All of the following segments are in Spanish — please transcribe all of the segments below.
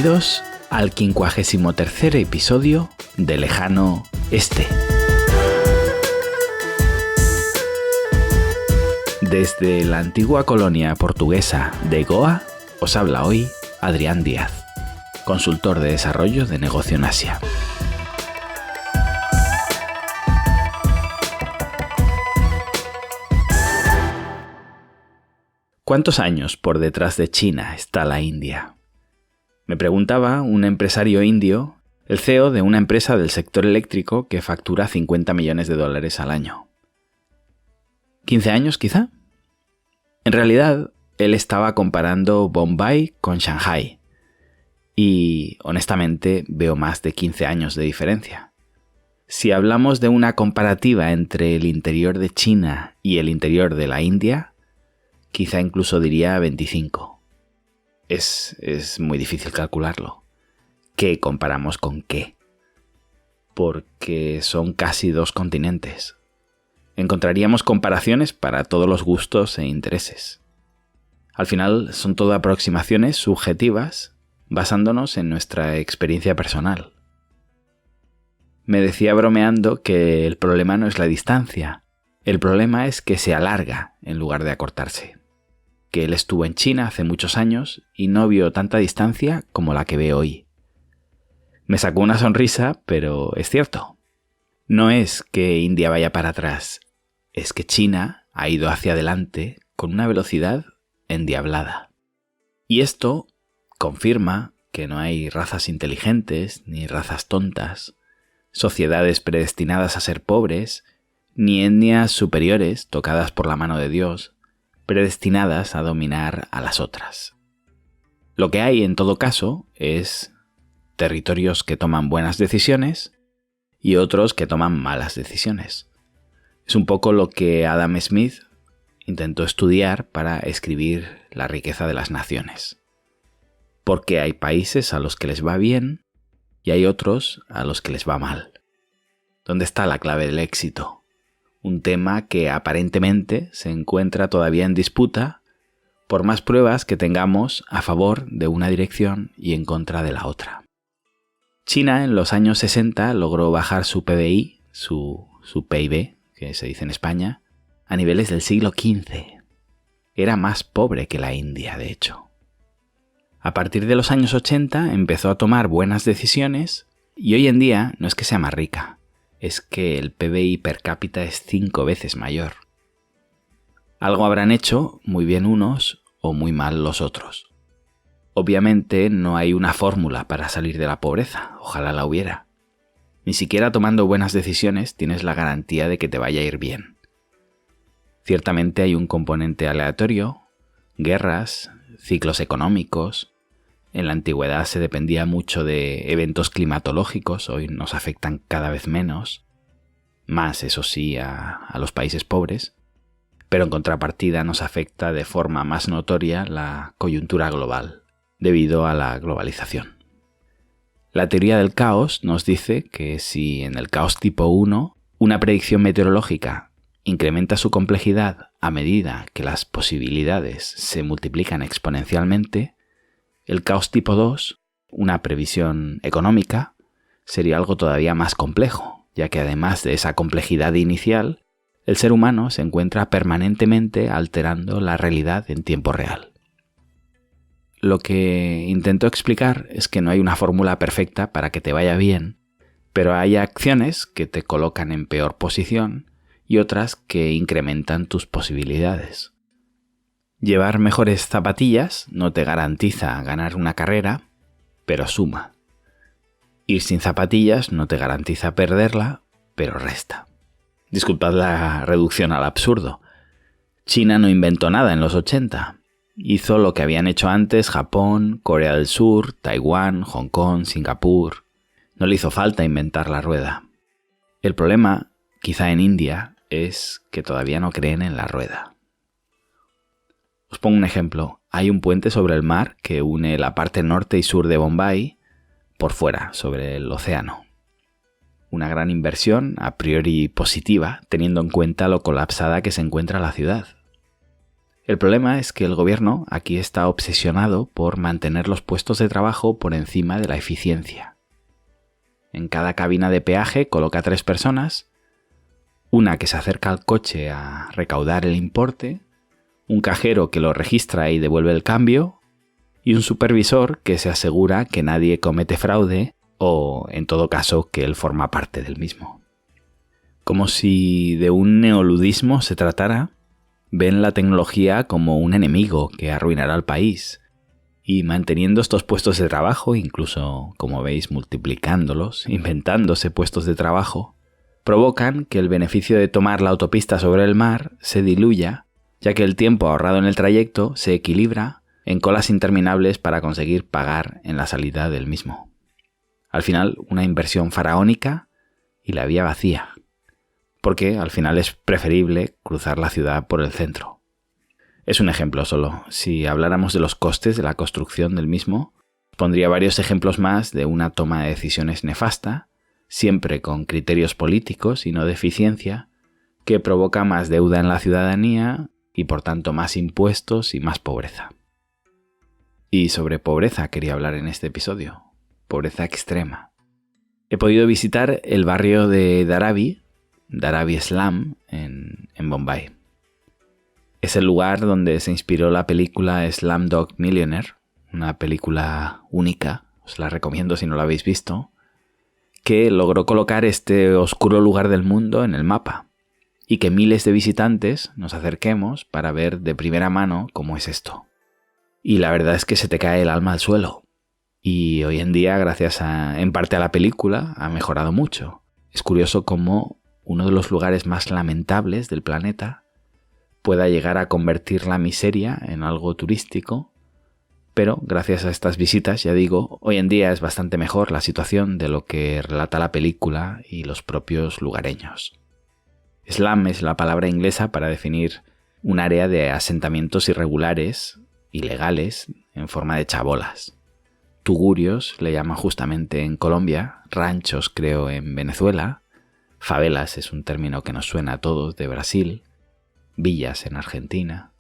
Bienvenidos al 53º episodio de Lejano Este. Desde la antigua colonia portuguesa de Goa, os habla hoy Adrián Díaz, consultor de desarrollo de negocio en Asia. ¿Cuántos años por detrás de China está la India? Me preguntaba un empresario indio, el CEO de una empresa del sector eléctrico que factura $50 millones al año. ¿15 años quizá? En realidad, él estaba comparando Bombay con Shanghai y, honestamente, veo más de 15 años de diferencia. Si hablamos de una comparativa entre el interior de China y el interior de la India, quizá incluso diría 25. Es muy difícil calcularlo. ¿Qué comparamos con qué? Porque son casi 2 continentes. Encontraríamos comparaciones para todos los gustos e intereses. Al final son todo aproximaciones subjetivas basándonos en nuestra experiencia personal. Me decía bromeando que el problema no es la distancia, el problema es que se alarga en lugar de acortarse. Que él estuvo en China hace muchos años y no vio tanta distancia como la que ve hoy. Me sacó una sonrisa, pero es cierto. No es que India vaya para atrás, es que China ha ido hacia adelante con una velocidad endiablada. Y esto confirma que no hay razas inteligentes ni razas tontas, sociedades predestinadas a ser pobres, ni etnias superiores tocadas por la mano de Dios, predestinadas a dominar a las otras. Lo que hay, en todo caso, es territorios que toman buenas decisiones y otros que toman malas decisiones. Es un poco lo que Adam Smith intentó estudiar para escribir La riqueza de las naciones. Porque hay países a los que les va bien y hay otros a los que les va mal. ¿Dónde está la clave del éxito? Un tema que aparentemente se encuentra todavía en disputa por más pruebas que tengamos a favor de una dirección y en contra de la otra. China en los años 60 logró bajar su PBI, su PIB, que se dice en España, a niveles del siglo XV. Era más pobre que la India, de hecho. A partir de los años 80 empezó a tomar buenas decisiones y hoy en día no es que sea más rica, es que el PBI per cápita es 5 veces mayor. Algo habrán hecho muy bien unos o muy mal los otros. Obviamente no hay una fórmula para salir de la pobreza, ojalá la hubiera. Ni siquiera tomando buenas decisiones tienes la garantía de que te vaya a ir bien. Ciertamente hay un componente aleatorio, guerras, ciclos económicos. En la antigüedad se dependía mucho de eventos climatológicos, hoy nos afectan cada vez menos, más eso sí a los países pobres, pero en contrapartida nos afecta de forma más notoria la coyuntura global, debido a la globalización. La teoría del caos nos dice que si en el caos tipo 1 una predicción meteorológica incrementa su complejidad a medida que las posibilidades se multiplican exponencialmente, el caos tipo 2, una previsión económica, sería algo todavía más complejo, ya que además de esa complejidad inicial, el ser humano se encuentra permanentemente alterando la realidad en tiempo real. Lo que intento explicar es que no hay una fórmula perfecta para que te vaya bien, pero hay acciones que te colocan en peor posición y otras que incrementan tus posibilidades. Llevar mejores zapatillas no te garantiza ganar una carrera, pero suma. Ir sin zapatillas no te garantiza perderla, pero resta. Disculpad la reducción al absurdo. China no inventó nada en los 80. Hizo lo que habían hecho antes Japón, Corea del Sur, Taiwán, Hong Kong, Singapur. No le hizo falta inventar la rueda. El problema, quizá en India, es que todavía no creen en la rueda. Os pongo un ejemplo. Hay un puente sobre el mar que une la parte norte y sur de Bombay por fuera, sobre el océano. Una gran inversión, a priori positiva, teniendo en cuenta lo colapsada que se encuentra la ciudad. El problema es que el gobierno aquí está obsesionado por mantener los puestos de trabajo por encima de la eficiencia. En cada cabina de peaje coloca 3 personas, una que se acerca al coche a recaudar el importe, un cajero que lo registra y devuelve el cambio, y un supervisor que se asegura que nadie comete fraude o, en todo caso, que él forma parte del mismo. Como si de un neoludismo se tratara, ven la tecnología como un enemigo que arruinará al país. Y manteniendo estos puestos de trabajo, incluso, como veis, multiplicándolos, inventándose puestos de trabajo, provocan que el beneficio de tomar la autopista sobre el mar se diluya, ya que el tiempo ahorrado en el trayecto se equilibra en colas interminables para conseguir pagar en la salida del mismo. Al final, una inversión faraónica y la vía vacía, porque al final es preferible cruzar la ciudad por el centro. Es un ejemplo solo. Si habláramos de los costes de la construcción del mismo, pondría varios ejemplos más de una toma de decisiones nefasta, siempre con criterios políticos y no de eficiencia, que provoca más deuda en la ciudadanía y por tanto más impuestos y más pobreza. Y sobre pobreza quería hablar en este episodio. Pobreza extrema. He podido visitar el barrio de Dharavi Slum, en Bombay. Es el lugar donde se inspiró la película Slumdog Millionaire, una película única, os la recomiendo si no la habéis visto, que logró colocar este oscuro lugar del mundo en el mapa y que miles de visitantes nos acerquemos para ver de primera mano cómo es esto. Y la verdad es que se te cae el alma al suelo. Y hoy en día, gracias en parte a la película, ha mejorado mucho. Es curioso cómo uno de los lugares más lamentables del planeta pueda llegar a convertir la miseria en algo turístico, pero gracias a estas visitas, ya digo, hoy en día es bastante mejor la situación de lo que relata la película y los propios lugareños. Slum es la palabra inglesa para definir un área de asentamientos irregulares, ilegales, en forma de chabolas. Tugurios le llaman justamente en Colombia, ranchos creo en Venezuela, favelas es un término que nos suena a todos de Brasil, villas en Argentina.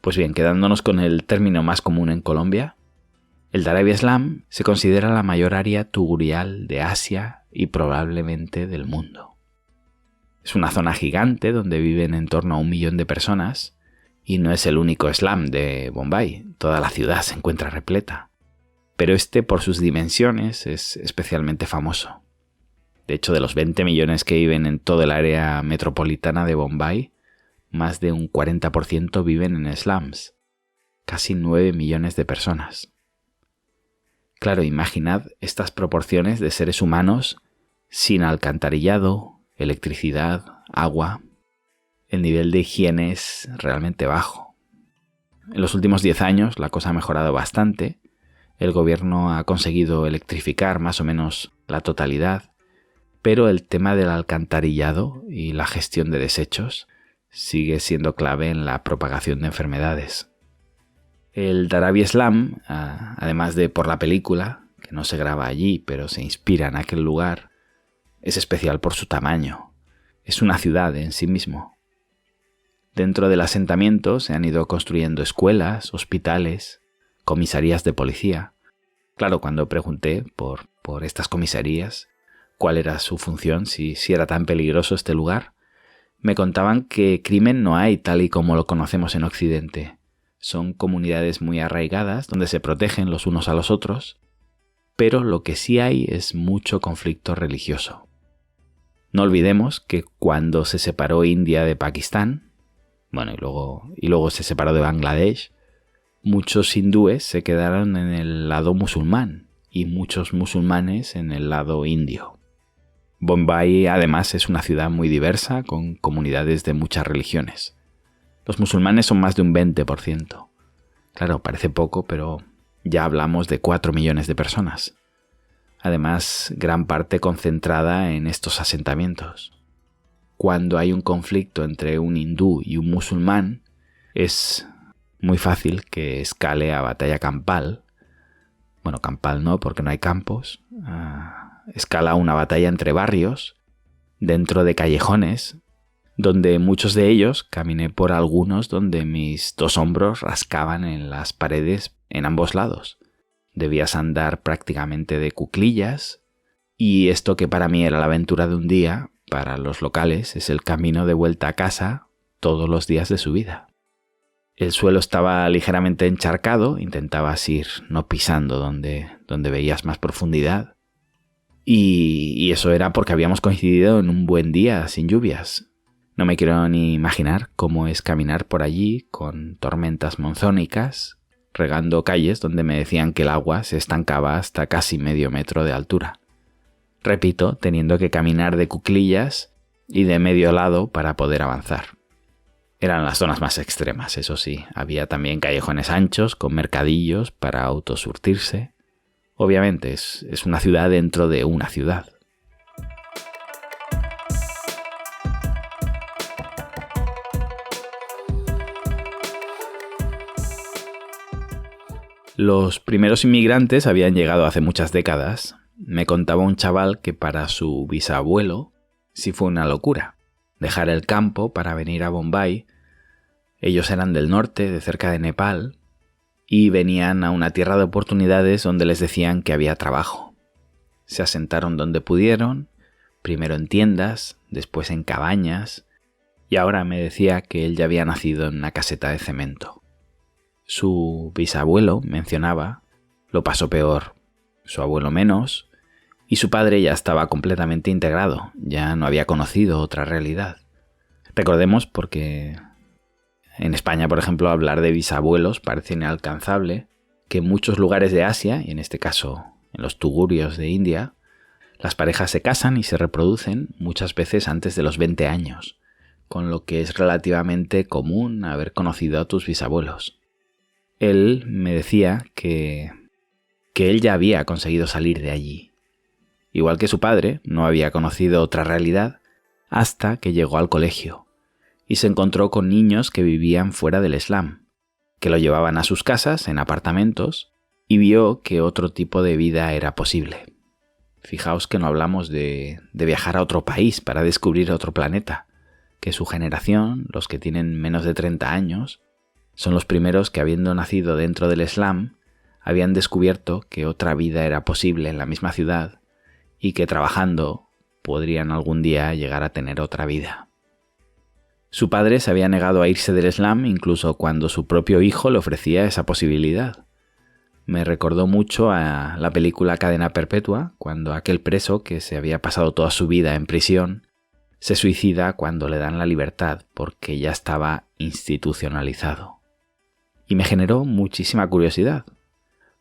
Pues bien, quedándonos con el término más común en Colombia, el Dharavi Slum se considera la mayor área tugurial de Asia y probablemente del mundo. Es una zona gigante donde viven en torno a 1 millón de personas y no es el único slum de Bombay, toda la ciudad se encuentra repleta. Pero este, por sus dimensiones, es especialmente famoso. De hecho, de los 20 millones que viven en todo el área metropolitana de Bombay, más de un 40% viven en slums. Casi 9 millones de personas. Claro, imaginad estas proporciones de seres humanos sin alcantarillado, electricidad, agua. El nivel de higiene es realmente bajo. En los últimos 10 años la cosa ha mejorado bastante. El gobierno ha conseguido electrificar más o menos la totalidad, pero el tema del alcantarillado y la gestión de desechos sigue siendo clave en la propagación de enfermedades. El Dharavi Slum, además de por la película, que no se graba allí pero se inspira en aquel lugar, es especial por su tamaño. Es una ciudad en sí mismo. Dentro del asentamiento se han ido construyendo escuelas, hospitales, comisarías de policía. Claro, cuando pregunté por estas comisarías, cuál era su función, si era tan peligroso este lugar, me contaban que crimen no hay tal y como lo conocemos en Occidente. Son comunidades muy arraigadas donde se protegen los unos a los otros, pero lo que sí hay es mucho conflicto religioso. No olvidemos que cuando se separó India de Pakistán, y luego se separó de Bangladesh, muchos hindúes se quedaron en el lado musulmán y muchos musulmanes en el lado indio. Bombay además es una ciudad muy diversa con comunidades de muchas religiones. Los musulmanes son más de un 20%. Claro, parece poco, pero ya hablamos de 4 millones de personas. Además, gran parte concentrada en estos asentamientos. Cuando hay un conflicto entre un hindú y un musulmán, es muy fácil que escale a batalla campal. Bueno, campal no, porque no hay campos. Escala una batalla entre barrios, dentro de callejones, donde muchos de ellos caminé por algunos donde mis 2 hombros rascaban en las paredes en ambos lados. Debías andar prácticamente de cuclillas, y esto que para mí era la aventura de un día, para los locales es el camino de vuelta a casa todos los días de su vida. El suelo estaba ligeramente encharcado, intentabas ir no pisando donde veías más profundidad, y eso era porque habíamos coincidido en un buen día sin lluvias. No me quiero ni imaginar cómo es caminar por allí con tormentas monzónicas, regando calles donde me decían que el agua se estancaba hasta casi medio metro de altura. Repito, teniendo que caminar de cuclillas y de medio lado para poder avanzar. Eran las zonas más extremas, eso sí. Había también callejones anchos con mercadillos para autosurtirse. Obviamente es una ciudad dentro de una ciudad. Los primeros inmigrantes habían llegado hace muchas décadas. Me contaba un chaval que para su bisabuelo sí fue una locura. Dejar el campo para venir a Bombay. Ellos eran del norte, de cerca de Nepal, y venían a una tierra de oportunidades donde les decían que había trabajo. Se asentaron donde pudieron, primero en tiendas, después en cabañas, y ahora me decía que él ya había nacido en una caseta de cemento. Su bisabuelo, mencionaba, lo pasó peor, su abuelo menos, y su padre ya estaba completamente integrado, ya no había conocido otra realidad. Recordemos, porque en España, por ejemplo, hablar de bisabuelos parece inalcanzable, que en muchos lugares de Asia, y en este caso en los tugurios de India, las parejas se casan y se reproducen muchas veces antes de los 20 años, con lo que es relativamente común haber conocido a tus bisabuelos. Él me decía que él ya había conseguido salir de allí. Igual que su padre, no había conocido otra realidad hasta que llegó al colegio y se encontró con niños que vivían fuera del Islam, que lo llevaban a sus casas en apartamentos y vio que otro tipo de vida era posible. Fijaos que no hablamos de viajar a otro país para descubrir otro planeta, que su generación, los que tienen menos de 30 años, son los primeros que, habiendo nacido dentro del Islam, habían descubierto que otra vida era posible en la misma ciudad y que trabajando podrían algún día llegar a tener otra vida. Su padre se había negado a irse del Islam incluso cuando su propio hijo le ofrecía esa posibilidad. Me recordó mucho a la película Cadena Perpetua, cuando aquel preso que se había pasado toda su vida en prisión se suicida cuando le dan la libertad porque ya estaba institucionalizado. Y me generó muchísima curiosidad,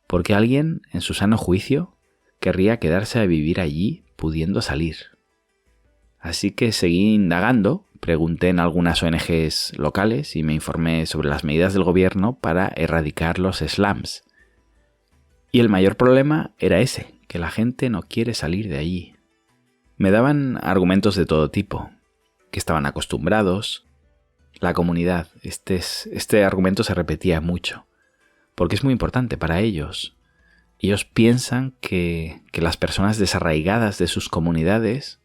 porque alguien en su sano juicio querría quedarse a vivir allí pudiendo salir. Así que seguí indagando, pregunté en algunas ONGs locales y me informé sobre las medidas del gobierno para erradicar los slums. Y el mayor problema era ese, que la gente no quiere salir de allí. Me daban argumentos de todo tipo, que estaban acostumbrados. La comunidad, este argumento se repetía mucho, porque es muy importante para ellos. Ellos piensan que las personas desarraigadas de sus comunidades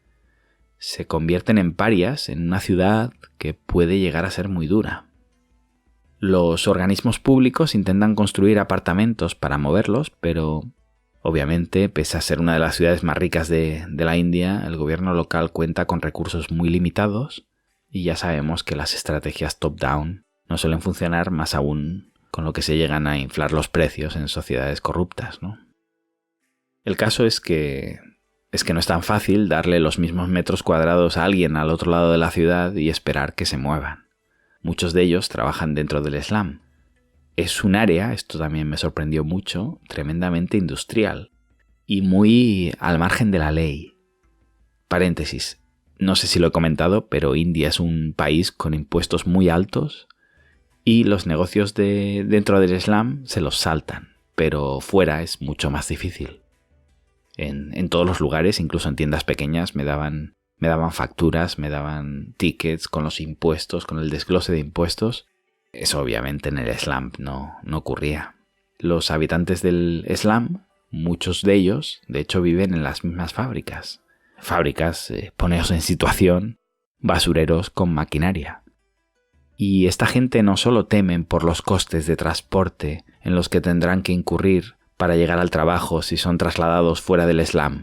se convierten en parias en una ciudad que puede llegar a ser muy dura. Los organismos públicos intentan construir apartamentos para moverlos, pero obviamente, pese a ser una de las ciudades más ricas de la India, el gobierno local cuenta con recursos muy limitados. Y ya sabemos que las estrategias top-down no suelen funcionar, más aún con lo que se llegan a inflar los precios en sociedades corruptas, ¿no? El caso es que no es tan fácil darle los mismos metros cuadrados a alguien al otro lado de la ciudad y esperar que se muevan. Muchos de ellos trabajan dentro del Islam. Es un área, esto también me sorprendió mucho, tremendamente industrial y muy al margen de la ley. Paréntesis. No sé si lo he comentado, pero India es un país con impuestos muy altos y los negocios dentro del Islam se los saltan, pero fuera es mucho más difícil. En todos los lugares, incluso en tiendas pequeñas, me daban facturas, me daban tickets con los impuestos, con el desglose de impuestos. Eso obviamente en el Islam no ocurría. Los habitantes del Islam, muchos de ellos, de hecho, viven en las mismas fábricas. Poneos en situación, basureros con maquinaria. Y esta gente no solo temen por los costes de transporte en los que tendrán que incurrir para llegar al trabajo si son trasladados fuera del slum.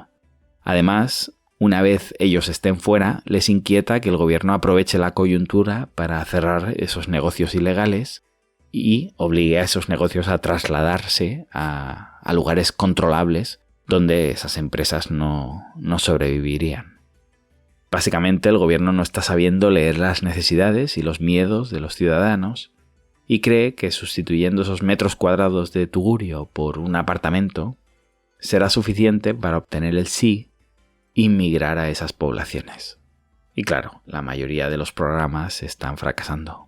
Además, una vez ellos estén fuera, les inquieta que el gobierno aproveche la coyuntura para cerrar esos negocios ilegales y obligue a esos negocios a trasladarse a lugares controlables donde esas empresas no sobrevivirían. Básicamente, el gobierno no está sabiendo leer las necesidades y los miedos de los ciudadanos y cree que sustituyendo esos metros cuadrados de tugurio por un apartamento será suficiente para obtener el sí y migrar a esas poblaciones. Y claro, la mayoría de los programas están fracasando.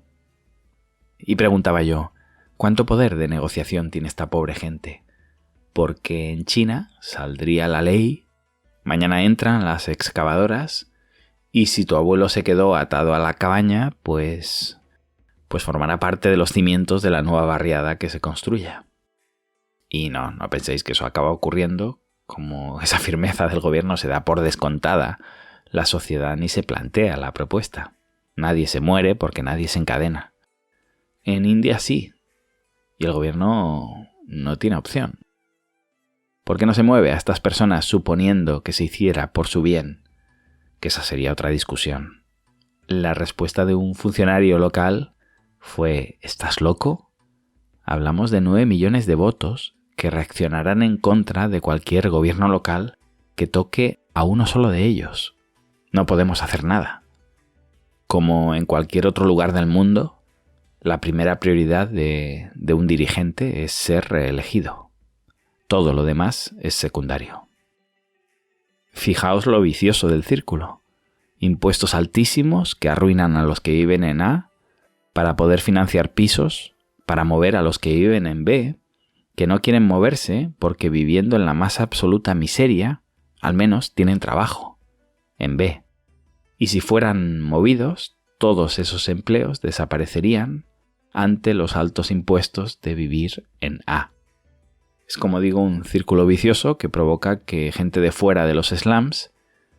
Y preguntaba yo, ¿cuánto poder de negociación tiene esta pobre gente? Porque en China saldría la ley, mañana entran las excavadoras y si tu abuelo se quedó atado a la cabaña, pues formará parte de los cimientos de la nueva barriada que se construya. Y no penséis que eso acaba ocurriendo. Como esa firmeza del gobierno se da por descontada, la sociedad ni se plantea la propuesta. Nadie se muere porque nadie se encadena. En India sí, y el gobierno no tiene opción. ¿Por qué no se mueve a estas personas suponiendo que se hiciera por su bien? Que esa sería otra discusión. La respuesta de un funcionario local fue: ¿estás loco? Hablamos de 9 millones de votos que reaccionarán en contra de cualquier gobierno local que toque a uno solo de ellos. No podemos hacer nada. Como en cualquier otro lugar del mundo, la primera prioridad de un dirigente es ser reelegido. Todo lo demás es secundario. Fijaos lo vicioso del círculo. Impuestos altísimos que arruinan a los que viven en A para poder financiar pisos, para mover a los que viven en B, que no quieren moverse porque viviendo en la más absoluta miseria, al menos tienen trabajo, en B. Y si fueran movidos, todos esos empleos desaparecerían ante los altos impuestos de vivir en A. Es, como digo, un círculo vicioso que provoca que gente de fuera de los slums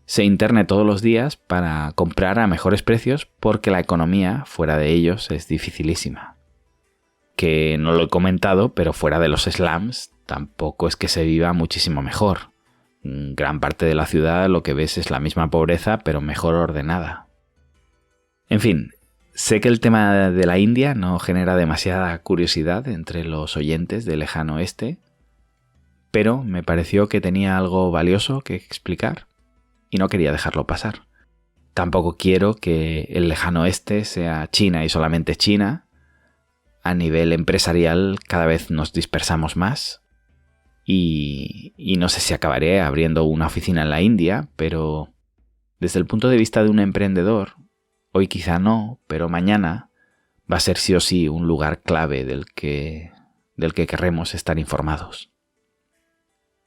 se interne todos los días para comprar a mejores precios porque la economía fuera de ellos es dificilísima. Que no lo he comentado, pero fuera de los slums tampoco es que se viva muchísimo mejor. En gran parte de la ciudad lo que ves es la misma pobreza, pero mejor ordenada. En fin, sé que el tema de la India no genera demasiada curiosidad entre los oyentes del lejano oeste, pero me pareció que tenía algo valioso que explicar y no quería dejarlo pasar. Tampoco quiero que el lejano oeste sea China y solamente China. A nivel empresarial cada vez nos dispersamos más y no sé si acabaré abriendo una oficina en la India, pero desde el punto de vista de un emprendedor, hoy quizá no, pero mañana va a ser sí o sí un lugar clave del que querremos estar informados.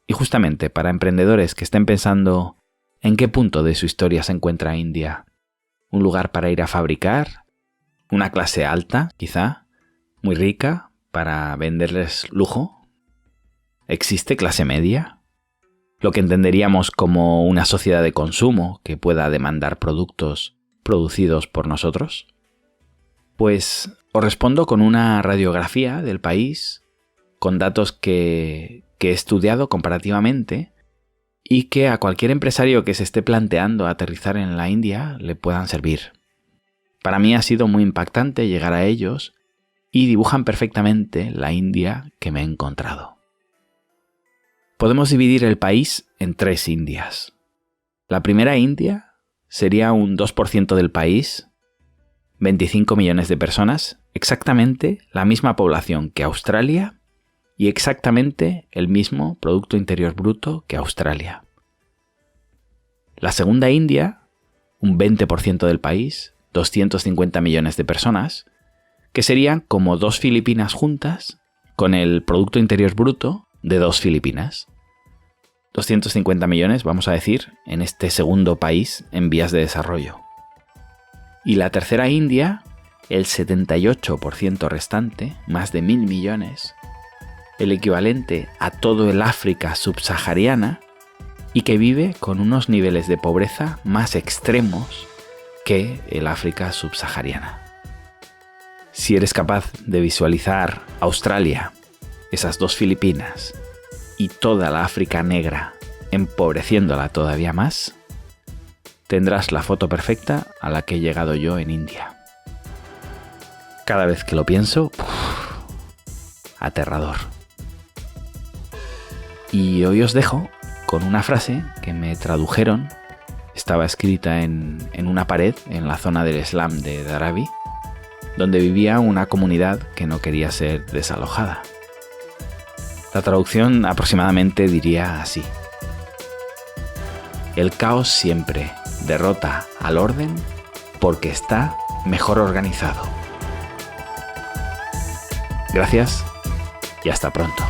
Y justamente para emprendedores que estén pensando en qué punto de su historia se encuentra India, un lugar para ir a fabricar, una clase alta quizá, muy rica para venderles lujo. ¿Existe clase media? Lo que entenderíamos como una sociedad de consumo que pueda demandar productos producidos por nosotros. Pues os respondo con una radiografía del país, con datos que he estudiado comparativamente y que a cualquier empresario que se esté planteando aterrizar en la India le puedan servir. Para mí ha sido muy impactante llegar a ellos y dibujan perfectamente la India que me he encontrado. Podemos dividir el país en 3 Indias. La primera India sería un 2% del país, 25 millones de personas, exactamente la misma población que Australia y exactamente el mismo Producto Interior Bruto que Australia. La segunda India, un 20% del país, 250 millones de personas, que serían como 2 Filipinas juntas con el Producto Interior Bruto de 2 Filipinas. 250 millones, vamos a decir, en este segundo país en vías de desarrollo. Y la tercera India, el 78% restante, más de 1.000 millones, el equivalente a todo el África subsahariana y que vive con unos niveles de pobreza más extremos que el África subsahariana. Si eres capaz de visualizar Australia, esas dos Filipinas y toda la África negra empobreciéndola todavía más, tendrás la foto perfecta a la que he llegado yo en India. Cada vez que lo pienso, aterrador. Y hoy os dejo con una frase que me tradujeron. Estaba escrita en una pared en la zona del Slum de Dharavi, donde vivía una comunidad que no quería ser desalojada. La traducción aproximadamente diría así: el caos siempre derrota al orden porque está mejor organizado. Gracias y hasta pronto.